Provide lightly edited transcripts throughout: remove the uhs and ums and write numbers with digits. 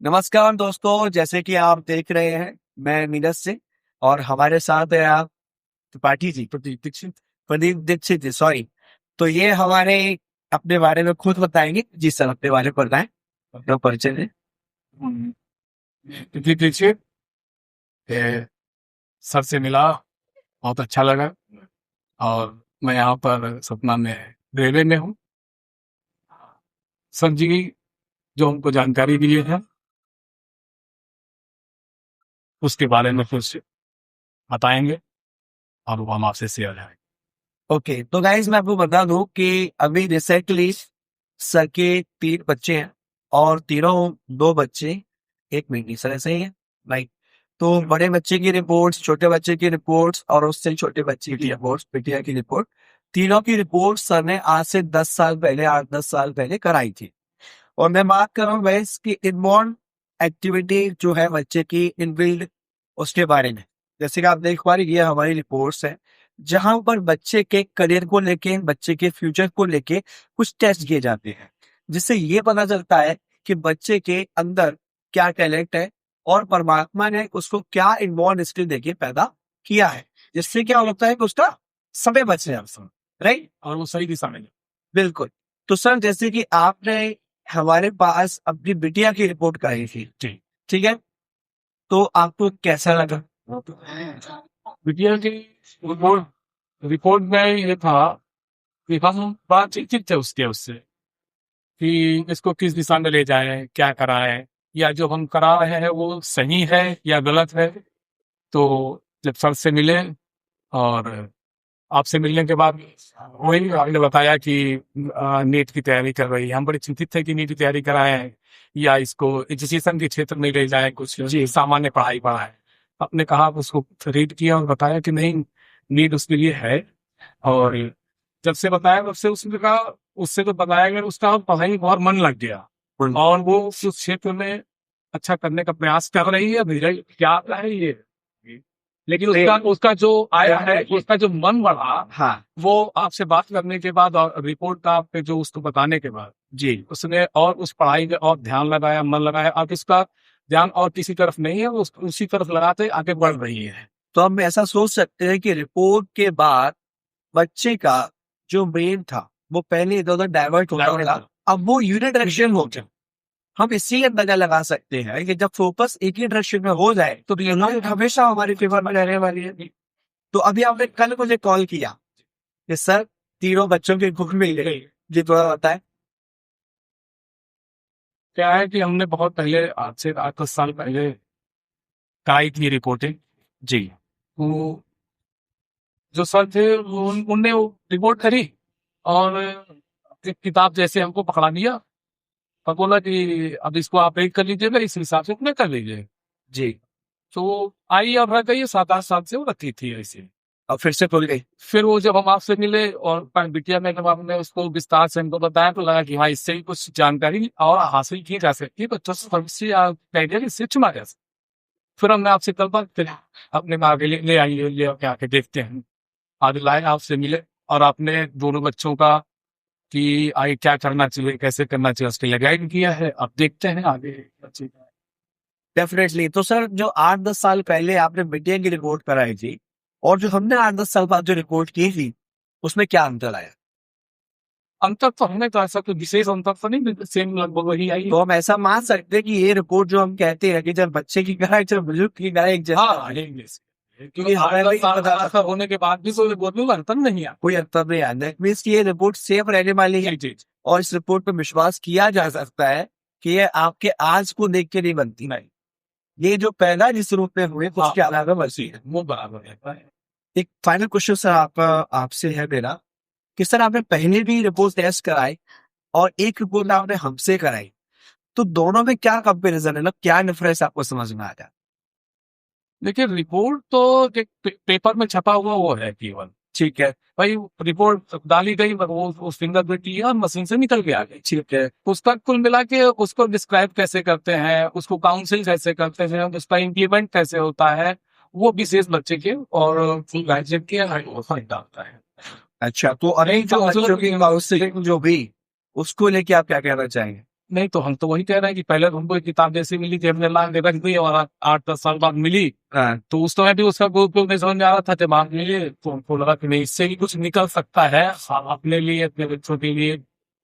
नमस्कार दोस्तों, जैसे कि आप देख रहे हैं, मैं नीरज से और हमारे साथ है आप त्रिपाठी जी, प्रदीप दीक्षित जी, सॉरी। तो ये हमारे अपने बारे में खुद बताएंगे। जी सर, अपने बारे में बताएं, अपना परिचय दें। जी दीजिए। ये सर से मिला, बहुत अच्छा लगा। और मैं यहाँ पर सपना में रेलवे में हूँ। सर जी जो हमको जानकारी दिए हैं उसके बारे में कुछ बताएंगे और वो हम आपसे शेयर करेंगे। ओके, तो गाइज मैं आपको बता दूं कि अभी रिसेंटली सर के 3 बच्चे हैं और तीनों 2 बच्चे 1 महीने सर, ऐसे ही है राइट। तो बड़े बच्चे की रिपोर्ट्स, छोटे बच्चे की रिपोर्ट्स और उससे छोटे बच्चे की रिपोर्ट्स, बिटिया की रिपोर्ट, तीनों की रिपोर्ट सर ने आज से 10 साल पहले, 8-10 साल पहले कराई थी। और मैं बात कर रहा हूँ वैस की इनबॉर्न एक्टिविटी जो है बच्चे की इनबिल्ड, उसके बारे में। जैसे कि आप देख पा रहे, ये हमारी रिपोर्ट्स है जहां पर बच्चे के करियर को लेके, बच्चे के फ्यूचर को लेके कुछ टेस्ट किए जाते हैं, जिससे ये पता चलता है कि बच्चे के अंदर क्या टैलेंट है और परमात्मा ने उसको क्या इनबॉर्न स्किल देके पैदा किया है, जिससे क्या होता है कि उसका समय बच जाए, राइट। और वो सही दिशा में है। बिल्कुल। तो सर, जैसे कि आपने हमारे पास अपनी बिटिया की रिपोर्ट कराई थी, जी। ठीक है, तो आपको कैसा लगा? बिटिया की रिपोर्ट रिपोर्ट में ये था कि हम बातचीत थे उससे कि इसको किस दिशा में ले जाए, क्या कराए, या जो हम करा रहे हैं वो सही है या गलत है। तो जब सर से मिले और आपसे मिलने के बाद वही आपने बताया कि नीट की तैयारी कर रही है। हम बड़े चिंतित थे कि नीट की तैयारी कराएं या इसको एजुकेशन के क्षेत्र में ले जाए, कुछ जी सामान्य पढ़ाई पढ़ाए। आपने कहा, उसको रीड किया और बताया कि नहीं, नीट उसके लिए है। और जब से बताया तब से उसने कहा, उससे तो बताया गया, उसका पढ़ाई में बहुत मन लग गया और वो उस क्षेत्र में अच्छा करने का प्रयास कर रही है। रिजल्ट क्या आता है ये, लेकिन उसका उसका जो आया है, उसका जो मन बढ़ा, हाँ वो आपसे बात करने के बाद और रिपोर्ट का आपके जो उसको बताने के बाद जी, उसने और उस पढ़ाई में और ध्यान लगाया, मन लगाया। अब इसका ध्यान और किसी तरफ नहीं है, वो उसी तरफ लगाते आगे बढ़ रही है। तो हम ऐसा सोच सकते हैं कि रिपोर्ट के बाद बच्चे का जो ब्रेन था वो पहले इधर उधर डाइवर्ट होता था, अब वो यूनिडायरेक्शन हो गया। हम इसी का अंदाजा लगा सकते हैं कि जब फोकस एक ही डायरेक्शन में हो जाए तो रिजल्ट हमेशा हमारी फेवर में रहने वाली है। तो अभी आपने कल मुझे कॉल किया कि सर, तीनों बच्चों की बुक मिल गई, जी थोड़ा बताएं। क्या है कि हमने बहुत पहले, आज से 8-10 साल पहले कराई थी रिपोर्टिंग। जी वो जो सर थे उनने वो रिपोर्ट करी और एक किताब जैसे हमको पकड़ा दिया और बोला कि अब इसको आप रीड कर लीजिएगा, इस हिसाब से अपने कर लीजिए। जी, तो आई और रह गई, 7-8 साल से वो रखी थी ऐसे। अब फिर से खुल गई। फिर वो जब हम आपसे मिले और बिटिया में जब आपने उसको विस्तार से हमको बताया तो लगा कि हाँ, इससे भी कुछ जानकारी और हासिल की जा सकती है, बच्चों से भविष्य या कैरियर इससे चुना जा सकता है। फिर हमने आपसे कल बात फिर अपने माँ के लिए ले आइए, ले आके देखते हैं। आज लाए, आपसे मिले और आपने दोनों बच्चों का कि आगे क्या करना चाहिए, कैसे करना चाहिए, उसके लिए गाइड किया है। अब देखते हैं आगे बच्चे का। डेफिनेटली। तो सर, जो 8-10 साल पहले आपने बिटिया की रिपोर्ट कराई थी और जो हमने 8-10 साल बाद जो रिपोर्ट की थी, उसमें क्या अंतर आया? अंतर तो हमने तो ऐसा कोई विशेष अंतर तो नहीं, सेम लगभग वही आई। तो हम ऐसा मान सकते हैं कि ये रिपोर्ट जो हम कहते हैं कि जब बच्चे की कराई, जब बुजुर्ग की कराई, एक जैसा हाँ, क्योंकि हमारे होने के बाद भी कोई रिपोर्ट में अंतर नहीं आया। कोई अंतर नहीं आया। दैट मीन्स कि ये रिपोर्ट सेफ रहने वाली है और इस रिपोर्ट पर विश्वास किया जा सकता है कि ये आपके आज को देख के नहीं बनती। नहीं, ये जो पैदा जिस रूप में हुए उसके अलावा बची है, वो बराबर है। एक फाइनल क्वेश्चन सर आपका, आपसे है मेरा, कि सर आपने पहले भी रिपोर्ट टेस्ट कराई और एक रिपोर्ट आपने हमसे कराई, तो दोनों में क्या कंपैरिजन है, मतलब क्या डिफरेंस आपको समझ में आया? देखिए, रिपोर्ट तो पेपर में छपा हुआ वो है केवल, ठीक है भाई। रिपोर्ट डाली गई, वो फिंगरप्रिंट लिया, मशीन से निकल के आ गई। ठीक है। उसका कुल मिला के उसको डिस्क्राइब कैसे करते हैं, उसको काउंसिल कैसे करते हैं, उसका इम्प्लीमेंट कैसे होता है, वो विशेष बच्चे के और फुल गार्जियन के फर्क डालता है। अच्छा, तो अरे जो बच्चों की काउंसलिंग जो भी, उसको लेके आप क्या कहना चाहेंगे? नहीं तो हम तो वही कह रहे हैं कि पहले तो हमको एक किताब जैसी मिली थी, हमने ला के रख दी और 8-10 साल बाद मिली, हाँ, तो उस समय भी उसका कोई उपयोग नहीं समझ में आ रहा था। जब बाद में मिले तो हमको लगा कि नहीं, इससे भी कुछ निकल सकता है अपने लिए, अपने बच्चों के लिए,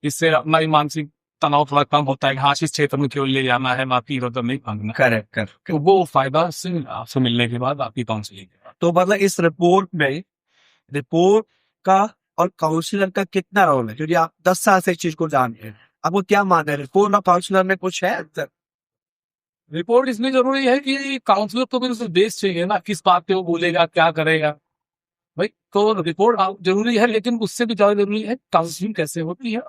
जिससे अपना ही मानसिक तनाव थोड़ा कम होता है कि हाँ इस क्षेत्र में केवल ले जाना है, बाकी इधर उधर नहीं भागना। Correct correct. तो वो फायदा से आपसे मिलने के बाद, आपकी काउंसलिंग के बाद। तो मतलब इस रिपोर्ट में, रिपोर्ट का और काउंसलर का कितना रोल है, क्योंकि आप 10 साल से इस चीज को जान रहे हैं, आपको क्या मानना है, रिपोर्ट और काउंसलर में कुछ है अंतर? रिपोर्ट इसलिए जरूरी है कि काउंसलर को भी उसे बेस चाहिए ना, किस बात पे वो बोलेगा, क्या करेगा भाई। तो रिपोर्ट जरूरी है, लेकिन उससे भी ज्यादा जरूरी है काउंसलिंग कैसे होती है।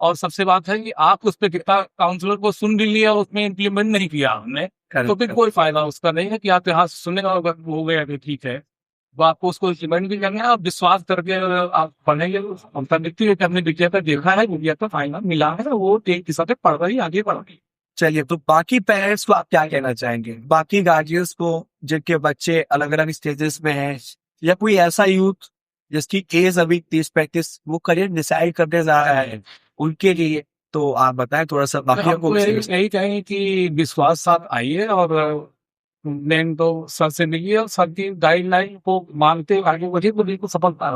और सबसे बात है कि आप उस पर कितना, काउंसलर को सुन भी लिया और उसमें इम्प्लीमेंट नहीं किया हमने, तो फिर कोई फायदा उसका नहीं है कि आप यहाँ सुनने और हो गया कि ठीक है। वो आपको उसको इम्प्लीमेंट भी करना है, आप विश्वास करके अगर आप पढ़ेंगे तो हमका दिखती है कि हमने विजय पर देखा है, विजय पर फाइनल मिला है, वो एक हिसाब से पढ़ रही आगे बढ़ रही। चलिए, तो बाकी पेरेंट्स को आप क्या कहना चाहेंगे, बाकी गार्जियंस को जिनके बच्चे अलग अलग स्टेजेस में हैं, या कोई ऐसा यूथ जिसकी एज अभी 30-35, वो करियर डिसाइड करने जा रहा है, उनके लिए तो आप बताएं थोड़ा सा बाकी हमको को। यही कहेंगे कि विश्वास साथ आइए और मेन तो सर से मिलिए और सर की गाइडलाइन को मानते हुए आगे बढ़िए, तो बिल्कुल सफलता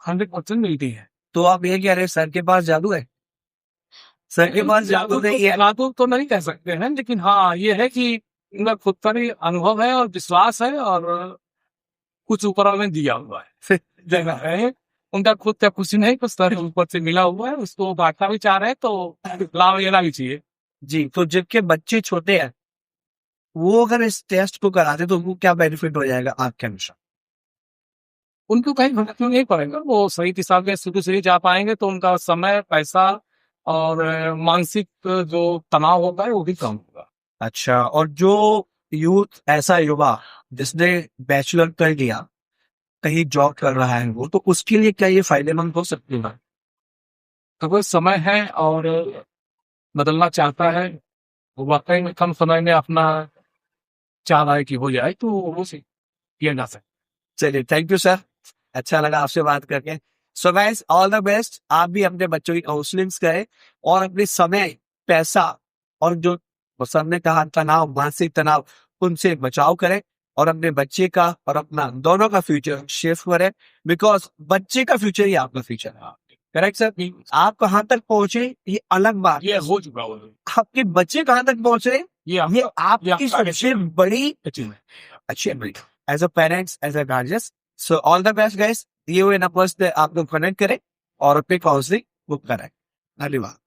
100% मिलती है। तो आप ये कह रहे हैं सर के पास जादू है? सर के पास जादू नहीं है। जादू तो नहीं कह सकते हैं, लेकिन हाँ ये है कि उनका खुद का भी अनुभव है और विश्वास है, और कुछ ऊपर वाले ने दिया हुआ है जगह है, उनका खुद का कुछ नहीं, कुछ तरह ऊपर से मिला हुआ है, उसको बांटना भी चाह रहे हैं तो लाभ लेना भी चाहिए। जी, तो जिनके बच्चे छोटे हैं वो अगर इस टेस्ट को कराते तो उनको क्या बेनिफिट हो जाएगा आपके अनुसार? उनको कहीं भटक नहीं पड़ेगा, वो सही दिशा में शुरू से ही जा पाएंगे, तो उनका समय, पैसा और मानसिक जो तनाव होता है वो भी कम होगा। अच्छा, और जो यूथ, ऐसा युवा जिसने बैचलर कर लिया, कहीं जॉब कर रहा है वो, तो उसके लिए क्या ये फायदेमंद हो सकती है? तो कोई समय है और बदलना चाहता है, वो वाकई में कम समय में अपना चाह रहा है कि हो जाए, तो वो किया जा सकता चलिए, थैंक यू सर, अच्छा लगा आपसे बात करके। So guys, all the best, आप भी अपने बच्चों की काउंसलिंग करें और अपने समय, पैसा और जो सर ने कहा तनाव, मानसिक तनाव, उनसे बचाव करें और अपने बच्चे का और अपना दोनों का फ्यूचर शेप करें, बिकॉज बच्चे का फ्यूचर ही आपका फ्यूचर है। Correct sir? है। आप कहाँ तक पहुंचे ये अलग बात, ये हो चुका वो, आपके बच्चे कहाँ तक पहुंचे ये ये आपकी सबसे बड़ी achievement as a parents, as a guardians. So all the best guys, दिए हुए नंबर्स पे आप लोग कनेक्ट करें और अपनी काउंसलिंग बुक कराएं। धन्यवाद।